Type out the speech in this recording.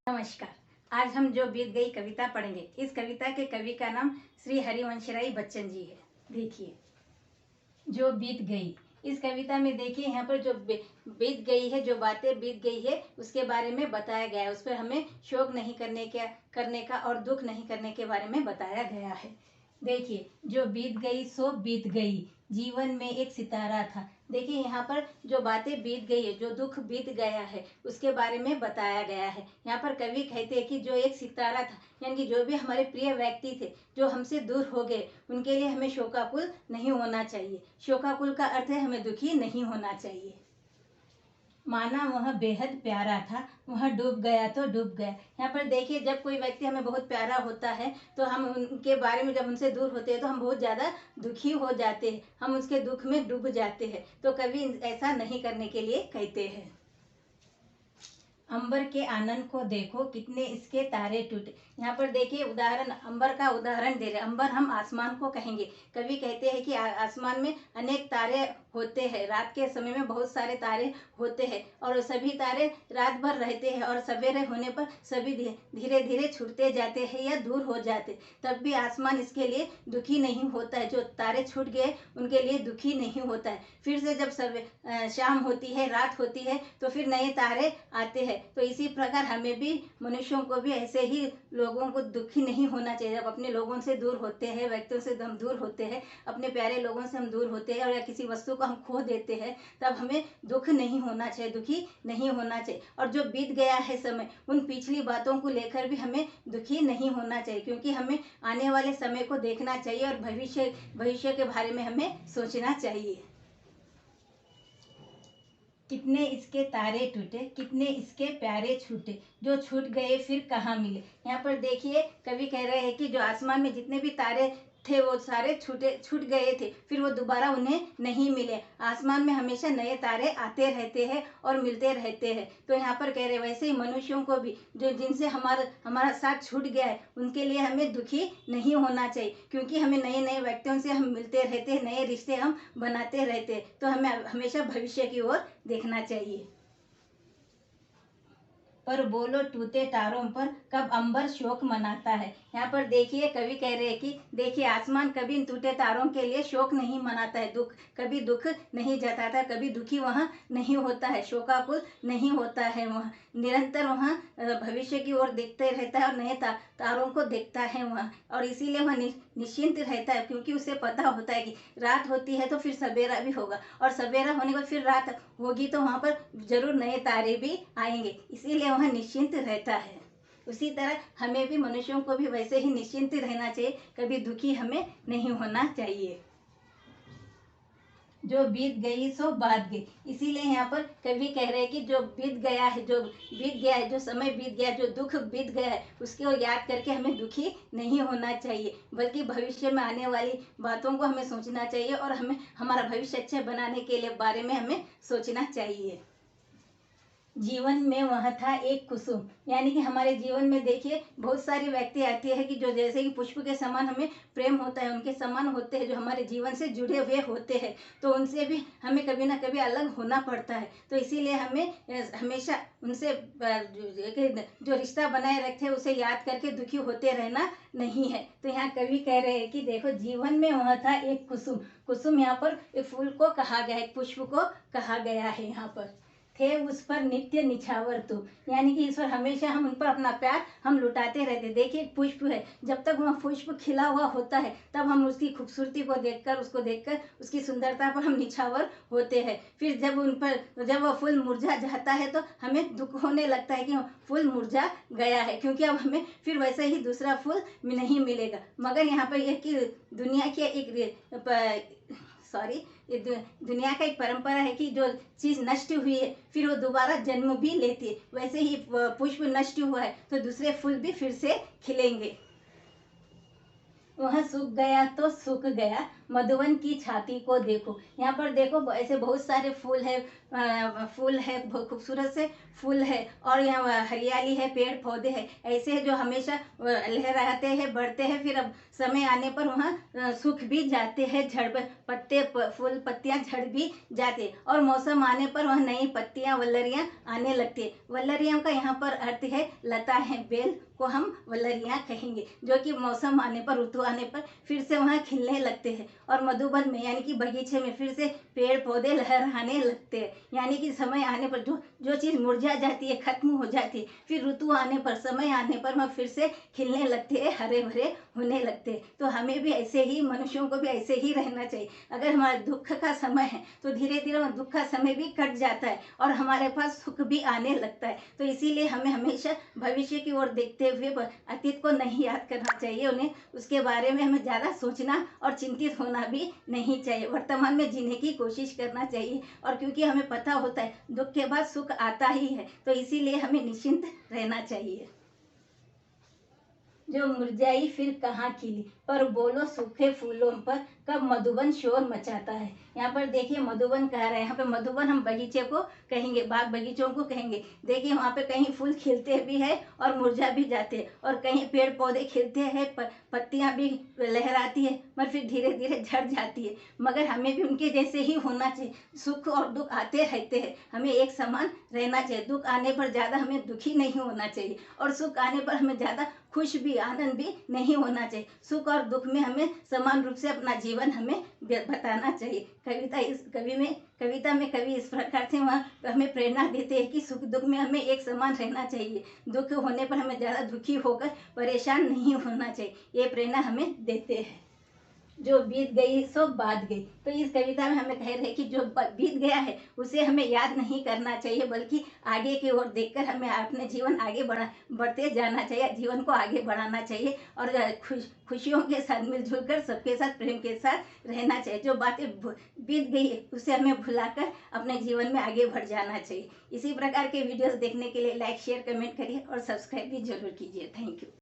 नमस्कार। आज हम जो बीत गई कविता पढ़ेंगे। इस कविता के कवि का नाम श्री हरिवंशराय बच्चन जी है। देखिए, जो बीत गई। इस कविता में देखिए, यहाँ पर जो बीत गई है, जो बातें बीत गई है, उसके बारे में बताया गया है। उस पर हमें शोक नहीं करने का और दुख नहीं करने के बारे में बताया गया है। देखिए, जो बीत गई सो बीत गई, जीवन में एक सितारा था। देखिए, यहाँ पर जो बातें बीत गई है, जो दुख बीत गया है, उसके बारे में बताया गया है। यहाँ पर कवि कहते हैं कि जो एक सितारा था, यानी कि जो भी हमारे प्रिय व्यक्ति थे, जो हमसे दूर हो गए, उनके लिए हमें शोकाकुल नहीं होना चाहिए। शोकाकुल का अर्थ है हमें दुखी नहीं होना चाहिए। माना वह बेहद प्यारा था, वह डूब गया तो डूब गया। यहाँ पर देखिए, जब कोई व्यक्ति हमें बहुत प्यारा होता है तो हम उनके बारे में जब उनसे दूर होते हैं तो हम बहुत ज़्यादा दुखी हो जाते हैं, हम उसके दुख में डूब जाते हैं। तो कभी ऐसा नहीं करने के लिए कहते हैं। अंबर के आनंद को देखो, कितने इसके तारे टूटे। यहाँ पर देखिए, उदाहरण अंबर का उदाहरण दे रहे। अंबर हम आसमान को कहेंगे। कवि कहते हैं कि आसमान में अनेक तारे होते हैं। रात के समय में बहुत सारे तारे होते हैं और सभी तारे रात भर रहते हैं और सवेरे होने पर सभी धीरे धीरे छूटते जाते हैं या दूर हो जाते। तब भी आसमान इसके लिए दुखी नहीं होता है। जो तारे छूट गए उनके लिए दुखी नहीं होता है। फिर से जब शाम होती है, रात होती है, तो फिर नए तारे आते हैं। तो इसी प्रकार हमें भी, मनुष्यों को भी ऐसे ही लोगों को दुखी नहीं होना चाहिए। जब अपने लोगों से दूर होते हैं, व्यक्तियों से हम दूर होते हैं, अपने प्यारे लोगों से हम दूर होते हैं और या किसी वस्तु को हम खो देते हैं, तब हमें दुख नहीं होना चाहिए, दुखी नहीं होना चाहिए। और जो बीत गया है समय, उन पिछली बातों को लेकर भी हमें दुखी नहीं होना चाहिए, क्योंकि हमें आने वाले समय को देखना चाहिए और भविष्य के बारे में हमें सोचना चाहिए। कितने इसके तारे टूटे, कितने इसके प्यारे छूटे, जो छूट गए फिर कहाँ मिले। यहाँ पर देखिए, कवि कह रहे हैं कि जो आसमान में जितने भी तारे थे वो सारे छूट गए थे, फिर वो दोबारा उन्हें नहीं मिले। आसमान में हमेशा नए तारे आते रहते हैं और मिलते रहते हैं। तो यहाँ पर कह रहे वैसे ही मनुष्यों को भी, जो जिनसे हमारा साथ छूट गया है, उनके लिए हमें दुखी नहीं होना चाहिए, क्योंकि हमें नए नए व्यक्तियों से हम मिलते रहते हैं, नए रिश्ते हम बनाते रहते हैं। तो हमें हमेशा भविष्य की ओर देखना चाहिए। पर बोलो टूटे तारों पर, कब अंबर शोक मनाता है। यहाँ पर देखिए, कवि कह रहे हैं कि देखिए, आसमान कभी इन टूटे तारों के लिए शोक नहीं मनाता है, कभी दुख नहीं जताता, कभी दुखी वहाँ नहीं होता है, शोकाकुल नहीं होता है। वहाँ निरंतर वहाँ भविष्य की ओर देखते रहता है और नए तारों को देखता है वहाँ। और इसीलिए वह निश्चिंत रहता है, क्योंकि उसे पता होता है कि रात होती है तो फिर सवेरा भी होगा, और सवेरा होने के बाद फिर रात होगी, तो वहाँ पर जरूर नए तारे भी आएंगे। इसीलिए वह निश्चिंत रहता है। उसी तरह हमें भी, मनुष्यों को भी वैसे ही निश्चिंत रहना चाहिए, कभी दुखी हमें नहीं होना चाहिए। जो बीत गई सो बात गई। इसीलिए यहाँ पर कवि कह रहे हैं कि जो बीत गया है, जो समय बीत गया, जो दुख बीत गया है, उसको याद करके हमें दुखी नहीं होना चाहिए, बल्कि भविष्य में आने वाली बातों को हमें सोचना चाहिए और हमें हमारा भविष्य अच्छा बनाने के लिए बारे में हमें सोचना चाहिए। जीवन में वह था एक कुसुम, यानी कि हमारे जीवन में देखिए, बहुत सारी व्यक्ति आती है कि जो जैसे कि पुष्प के समान हमें प्रेम होता है, उनके समान होते हैं, जो हमारे जीवन से जुड़े हुए होते हैं, तो उनसे भी हमें कभी ना कभी अलग होना पड़ता है। तो इसीलिए हमें हमेशा उनसे जो रिश्ता बनाए रखे उसे याद करके दुखी होते रहना नहीं है। तो यहाँ कवि कह रहे हैं कि देखो, जीवन में वह था एक कुसुम। कुसुम यहाँ पर एक फूल को कहा गया है, पुष्प को कहा गया है। यहाँ पर थे उस पर नित्य निछावर तू, यानी कि ईश्वर हमेशा हम उन पर अपना प्यार हम लुटाते रहते। देखिए, एक पुष्प है, जब तक वह पुष्प खिला हुआ होता है तब हम उसकी खूबसूरती को देखकर, उसकी सुंदरता पर हम निछावर होते हैं। फिर जब वह फूल मुरझा जाता है तो हमें दुख होने लगता है कि फूल मुरझा गया है, क्योंकि अब हमें फिर वैसे ही दूसरा फूल नहीं मिलेगा। मगर यहाँ पर एक दुनिया की ये दुनिया का एक परंपरा है कि जो चीज नष्ट हुई है फिर वो दोबारा जन्म भी लेती है। वैसे ही पुष्प नष्ट हुआ है तो दूसरे फूल भी फिर से खिलेंगे। वह सूख गया तो सूख गया, मधुबन की छाती को देखो। यहाँ पर देखो ऐसे बहुत सारे फूल है बहुत खूबसूरत से फूल है, और यहाँ हरियाली है, पेड़ पौधे है, ऐसे जो हमेशा लहराते हैं, बढ़ते हैं, फिर अब समय आने पर वहाँ सूख भी जाते हैं, फूल पत्तियाँ झड़ भी जाते हैं, और मौसम आने पर वहाँ नई पत्तियाँ वल्लरियाँ आने लगती है। वल्लरियों का यहाँ पर अर्थ है लता है, बेल को हम वल्लरियाँ कहेंगे, जो कि मौसम आने पर, ऋतु आने पर फिर से वहाँ खिलने लगते हैं, और मधुबन में यानी कि बगीचे में फिर से पेड़ पौधे लहराने लगते हैं। यानी कि समय आने पर जो चीज़ मुरझा जाती है, खत्म हो जाती है, फिर ऋतु आने पर, समय आने पर वह फिर से खिलने लगते हैं, हरे भरे होने लगते हैं। तो हमें भी ऐसे ही, मनुष्यों को भी ऐसे ही रहना चाहिए। अगर हमारे दुख का समय है तो धीरे धीरे वह दुख का समय भी कट जाता है और हमारे पास सुख भी आने लगता है। तो इसीलिए हमें हमेशा भविष्य की ओर देखते हुए अतीत को नहीं याद करना चाहिए, उन्हें उसके बारे में हमें ज़्यादा सोचना और चिंतित होना भी नहीं चाहिए। वर्तमान में जीने की कोशिश करना चाहिए, और क्योंकि हमें पता होता है दुख के बाद सुख आता ही है, तो इसीलिए हमें निश्चिंत रहना चाहिए। जो मुरझाई फिर कहाँ खिली, पर बोलो सूखे फूलों पर कब मधुबन शोर मचाता है। यहाँ पर देखिए मधुबन कह रहे हैं, यहाँ पे मधुबन हम बगीचे को कहेंगे, बाग बगीचों को कहेंगे। देखिए वहाँ पे कहीं फूल खिलते भी है और मुरझा भी जाते हैं, और कहीं पेड़ पौधे खिलते हैं, पत्तियाँ भी लहराती है, पर फिर धीरे धीरे झड़ जाती है। मगर हमें भी उनके जैसे ही होना चाहिए। सुख और दुख आते रहते हैं, हमें एक समान रहना चाहिए। दुख आने पर ज़्यादा हमें दुखी नहीं होना चाहिए, और सुख आने पर हमें ज़्यादा खुश भी, आनंद भी नहीं होना चाहिए। सुख और दुख में हमें समान रूप से अपना जीवन हमें बताना चाहिए। कविता में कवि इस प्रकार से वहाँ हमें प्रेरणा देते हैं कि सुख दुख में हमें एक समान रहना चाहिए। दुख होने पर हमें ज़्यादा दुखी होकर परेशान नहीं होना चाहिए, ये प्रेरणा हमें देते हैं। जो बीत गई सो बात गई। तो इस कविता में हमें कह रहे हैं कि जो बीत गया है उसे हमें याद नहीं करना चाहिए, बल्कि आगे की ओर देखकर हमें अपने जीवन आगे बढ़ते जाना चाहिए, जीवन को आगे बढ़ाना चाहिए, और खुशियों के साथ मिलजुल कर सबके साथ प्रेम के साथ रहना चाहिए। जो बातें बीत गई है उसे हमें भुलाकर अपने जीवन में आगे बढ़ जाना चाहिए। इसी प्रकार के वीडियोस देखने के लिए लाइक शेयर कमेंट करिए और सब्सक्राइब भी जरूर कीजिए। Thank you.